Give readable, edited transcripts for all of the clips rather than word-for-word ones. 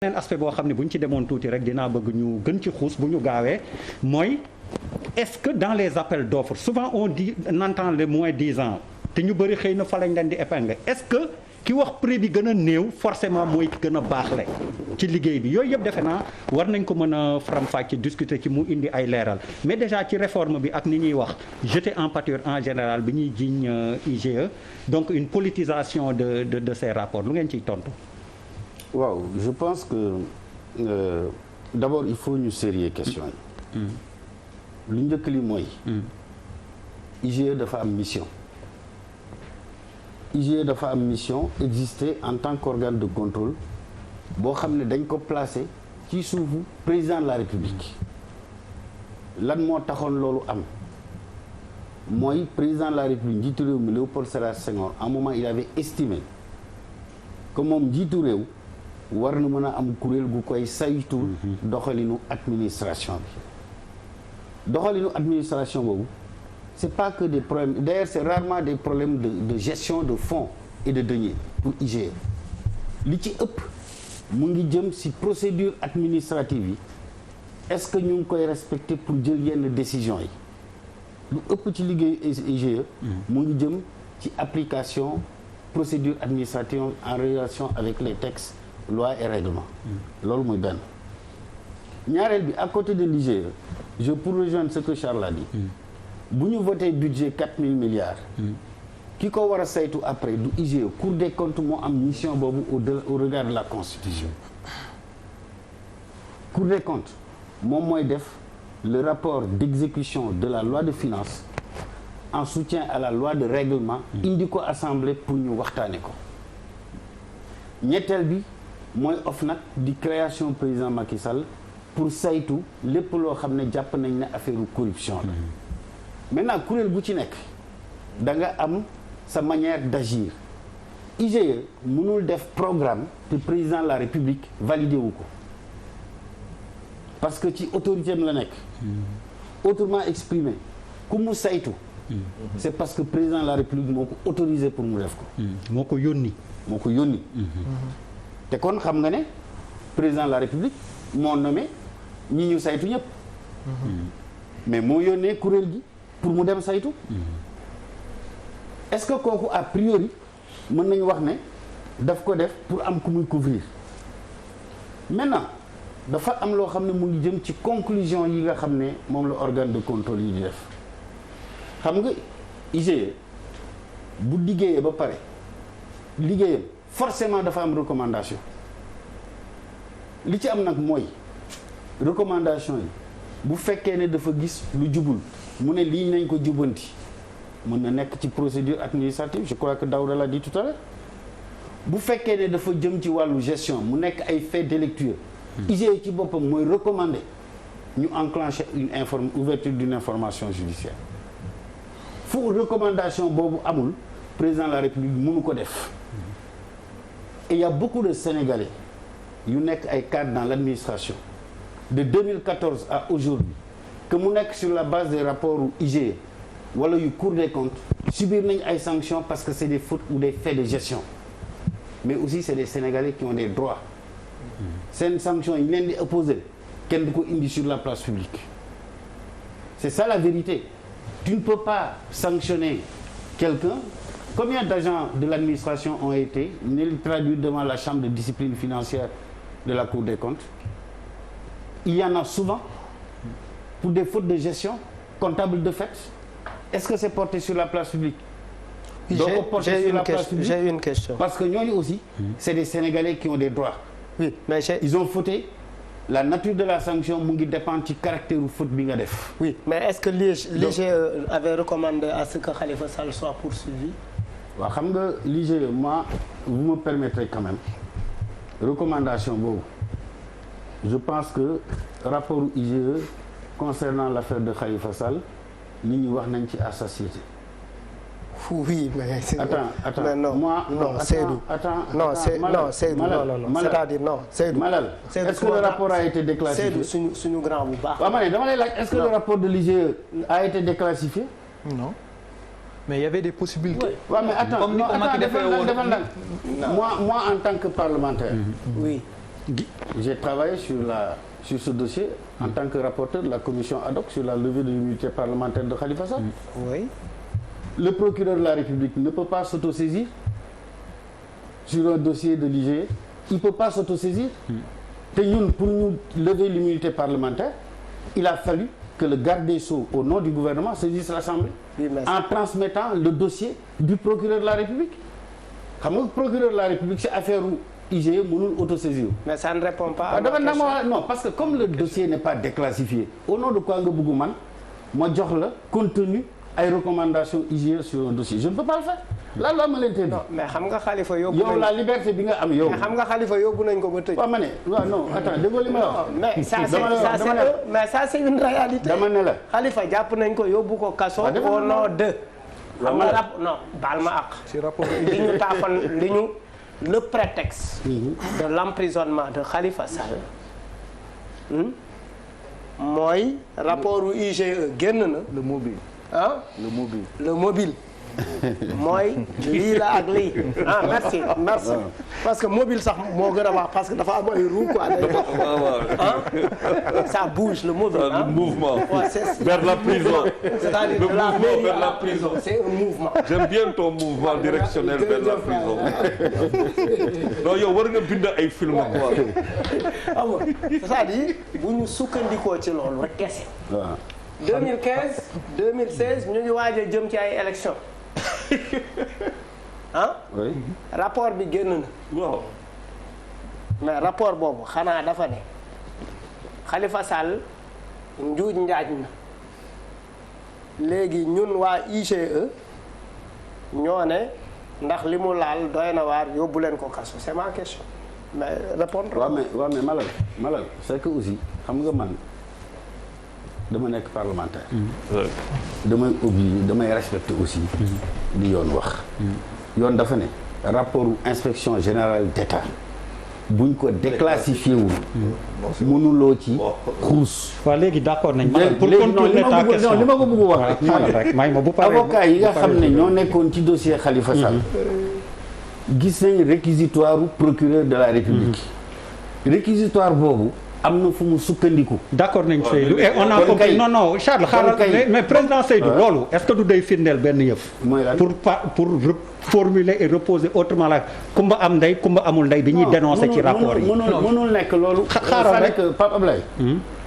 beneen aspect boo xam ne bu ñu ci demoon tuuti rek dinaa bëgg ñu gën ci xuus bu ñu gaawee mooy est-ce que dans les appels d'offres souvent on dit on entend le moins 10 ans te ñu bëri xëy na fa lañ leen di épingler est-ce que ki wax prix bi gën a néew forcément mooy ki gën a baaxle ci liggéey bi yooyu yëpp defe naa war nañ ko mën a faram-fàcce discuter ci mu indi ay leeral mais déjà ci réforme bi ak ni ñuy wax jeter en pâture en général bi ñuy jiiñ IGE donc une politisation de ces rapports lu ngeen ciy tontu. waaw je pense que d'abord il faut ñu sérieux question yi. lu njëkk li mooy. IGE dafa am mission. IGE dafa am mission exister en tant qu'organe de contrôle boo xam ne dañ ko placer ci suufu président de la République. lan moo taxoon loolu am mooy président de la République njiitu réew mi Léopold Sédar Senghor à un moment il avait estimé que moom njiitu réew war na mën a am kuréel gu koy saytu doxalinu administration bi doxalinu administration boobu c'est pas que des problèmes d'ailleurs c'est rarement des problèmes de gestion de fonds et de deniers pour IGE li ci ëpp mu ngi jëm ci procédure administrative yi est-ce que ñu ngi koy respecter pour jël yenn décisions yi lu ëpp ci liggéeyu IGE mu ngi jëm ci application procédure administrative en relation avec les textes lois et règlements loolu muy benn ñaareel bi à côté de l'IGE je pour rejoindre ce que Charles a dit bu ñu voté budget 4000 milliards ki ko war a saytu après du IGE Cour des comptes moo am mission boobu au regard de la Constitution Cour des comptes moom mooy def le rapport d'exécution de la loi de finances en soutien à la loi de règlement indi ko assemblée pour ñu waxtaane ko ñetteel bi mooy OFNAC di création président Macky Sall pour saytu lépp loo xam ne jàpp nañ ne affaire corruption la maintenant kuréel bu ci nekk da nga am sa manière d'agir IGE mënul def programme te président de la République validé wu ko parce que ci autorité am la nekk autrement exprimé ku mu saytu c'est parce que président de la République moo ko autorisé pour mu def ko moo ko yónni te kon xam nga ne président de la République moo nommé ñi ñu saytu ñëpp mais moo yónnee kuréel gi pour mu dem saytu est-ce que kooku a priori mën nañu wax ne daf ko def pour am ku muy couvrir maintenant dafa am loo xam ne mu ngi jëm ci conclusion yi nga xam ne moom la organe de contrôle yi di def xam nga IGE bu liggéeyee ba pare liggéeyam forcément dafa am recommandation li ci am nag mooy recommandation yi bu fekkee ne dafa gis lu jubul mu ne lii nañ ko jubanti mën na nekk ci procédure administrative je crois que Daouda l'a dit tout à l'heure bu fekkee ne dafa jëm ci wàllu gestion mu nekk ay faits délictueux IGE ci boppam mooy recommander ñu enclencher ouverture d'une information judiciaire fu recommandation boobu amul président de la République mënu ko def et il y a beaucoup de Sénégalais yu nekk ay cadres dans l'administration de 2014 à aujourd'hui que mu nekk sur la base des rapports IGE wala yu Cour des comptes subir nañ ay sanctions parce que c'est des fautes ou des faits de gestion mais aussi c'est des Sénégalais qui ont des droits seen sanctions yi leen di opposer kenn du ko indi sur la place publique c'est ça la vérité tu ne peux pas sanctionner quelqu'un. Combien d'agents de l'administration ont été traduits devant la chambre de discipline financière de la Cour des comptes? Il y en a souvent pour des fautes de gestion comptable de fait. Est-ce que c'est porté sur la place publique? J'ai une question. Parce que ñooñu aussi, c'est des Sénégalais qui ont des droits. Oui, mais ils ont fauté. La nature de la sanction mu ngi dépendre ci caractère u faute bi nga def. Oui, mais est-ce que l'IGE avait recommandé à ce que Khalifa Sall soit poursuivi? waaw xam nga l'IGE moi vous me permettrez quand même recommandation boobu je pense que rapport IGE concernant l'affaire de Khalifa Sall nit ñi wax nañ ci à satiété. Oui, mais attends mais non, moi non Seydou non Seydou non c'est-à-dire non Seydou Malal est-ce que le rapport a été déclassifié? Seydou suñu grand bu baax. waaw ma ne dama lay laaj est-ce que le rapport de l'IGE a été déclassifié? Non. Mais il y avait des possibilités. Ouais, mais attends, moi en tant que parlementaire, oui, j'ai travaillé sur ce dossier en tant que rapporteur de la commission ad hoc sur la levée de l'immunité parlementaire de Khalifa Sall. Oui. Le procureur de la République ne peut pas s'autosaisir sur un dossier de l'IGE. Il ne peut pas s'autosaisir. Te ñun pour ñu lever l'immunité parlementaire, il a fallu que le garde des Sceaux, au nom du gouvernement, saisisse l'Assemblée en transmettant le dossier du procureur de la République. Xam nga procureur de la République c'est affaire u IGE mënul autosaisir. Mais ça ne répond pas à ma question. Non, parce que comme le dossier n'est pas déclassifié, au nom de quoi nga bëgg man ma jox la contenu ay recommandations IGE sur un dossier, je ne peux pas le faire. La loi me l'interdit. Non, mais xam nga Khalifa yóbbu yow la liberté bi nga am yow. mais xam nga Khalifa yóbbu nañ ko ba tëj. waaw ma ne waaw non attends déggoo li ma wax. mais ça c'est une réalité. dama ne la. Khalifa jàpp nañ ko yóbbu ko kaso. au nom de. xam nga non baal ma àq. ci rapport li ñu taafan li ñu le prétexte. de l'emprisonnement de Khalifa Sall. mooy rapport u IGE génn na. le mobile. ah le mobile. mooy lii la ak lii merci parce que mobile sax moo gën a baax parce que dafa am ay roue quoi day dox ça bouge le mobile le mouvement ouais, vers la prison c'est-à-dire le de la mouvement mairie vers la prison c'est un mouvement j'aime bien ton mouvement directionnel vers la prison non yow war nga bind ay film quoi xam nga c'est-à-dire bu ñu sukkandikoo ci loolu rek kese 2015 2016 ñu ngi waaj a jëm ci ay élections oui. rapport bi génn na. waaw. mais rapport boobu xanaa dafa ne Khalifa Sall njuuj njaaj na léegi ñun waa IGE ñoo ne ndax li mu laal doy na waar yóbbu leen ko kaso c'est ma question mais répondre. waaw mais Malal c'est que aussi xam nga man dama nekk parlementaire. damay obligé damay respecter aussi. li yoon wax. yoon dafa ne rapport inspection générale d'État buñ ko déclassifié wu. mënuloo ci xuus. waaw léegi d'accord nañ. pour contourner ta question li ma ko bëgg wax rek may ma bu paree avocat yi nga xam ne ñoo nekkoon ci dossier Khalifa Sall. gis nañ réquisitoire procureur de la République. réquisitoire boobu. am na fu mu sukkandiku. d'accord nañ Seydou et on a compris non Charles xaaral mais président Seydou loolu est-ce que du day firndeel benn yëf. mooy lan pour formuler et reposer autrement la kumba am ndey kumba amul ndey bi ñuy dénoncer ci rapport yi. mënul nekk loolu. xaaral rek Pape Ablaye.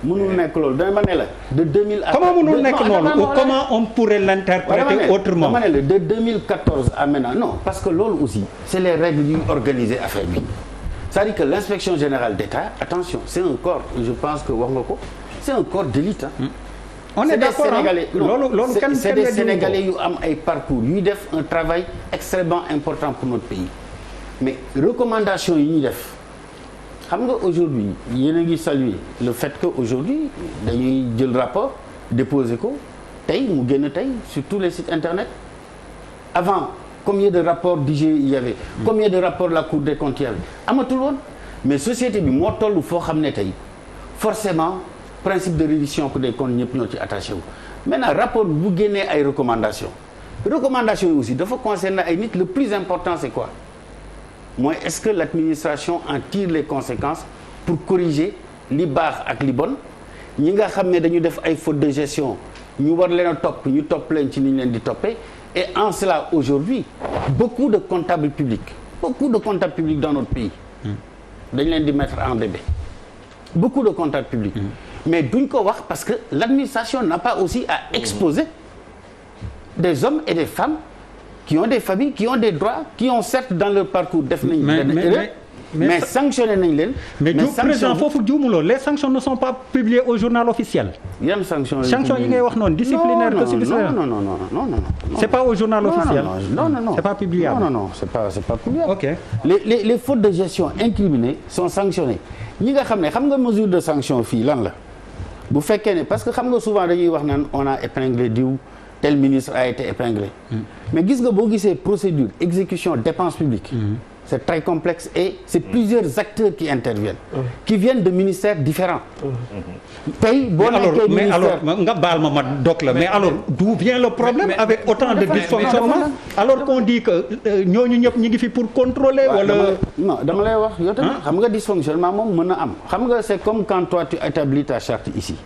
mënul nekk loolu dama ne la. de 2000 comment mënul nekk noonu ou comment on pourrait l'interpréter autrement. dama ne la de 2014 à maintenant non parce que loolu aussi c'est les règles yuy organiser affaire bi. c'est-à-dire que l'inspection générale d'État attention c'est un corps je pense que wax nga ko c'est un corps d'élite on est d'accord loolu kenn c'est des Sénégalais yu am ay parcours yuy def un travail extrêmement important pour notre pays mais recommandation yi ñuy def xam nga aujourd'hui yéen a ngi saluer le fait que aujourd'hui dañuy jël rapport déposer ko tey mu génn tey sur tous les sites internet avant combien de rapports d'IGE il y avait combien de rapports de la Cour des comptes il y avait amatul woon mais société bi moo toll foo xam ne tey forcément principe de révision des comptes ñëpp ñoo ci attaché wu maintenant rapport bu génnee ay recommandations yi aussi dafa concerner ay nit le plus important c'est quoi mooy est-ce que l'administration en tire les conséquences pour corriger li baax ak li bon ñi nga xam ne dañu def ay fautes de gestion ñu war leen a topp ñu topp leen ci ni ñu leen di toppee et en cela aujourd'hui beaucoup de comptables publics dans notre pays dañ leen di mettre en bébé beaucoup de comptables publics mais duñ ko wax parce que l'administration n'a pas aussi à exposer des hommes et des femmes qui ont des familles qui ont des droits qui ont certes dans leur parcours def nañ mais sanctionné nañ leen. mais président foofu juumuloo les sanctions ne sont pas publiées au journal officiel. yan sanctions yi ngay wax noonu disciplinaire que disciplinaire. non. c'est pas au journal officiel. Non. c'est pas publiable. Non, c'est pas publiable. OK. Les fautes de gestion incriminées sont sanctionnées ñi nga xam nga mesure de sanction fii lan la bu fekkee ne parce que xam nga souvent dañuy wax naan on a épinglé diw tel ministre a été épinglé. mais gis nga boo gisee procédure exécution dépense publique. c'est très complexe et c'est plusieurs acteurs qui interviennent qui viennent de ministères différents tey boo nekkee mais alors ministère nga baal ma dog la mais alors d'où vient le problème avec autant de dysfonctionnement alors qu'on dit que ñooñu ñëpp ñi ngi fi pour contrôler wala non dama lay wax yow tamit xam nga dysfonctionnement moom mën na am xam nga c'est comme quand toi tu établis ta charte ici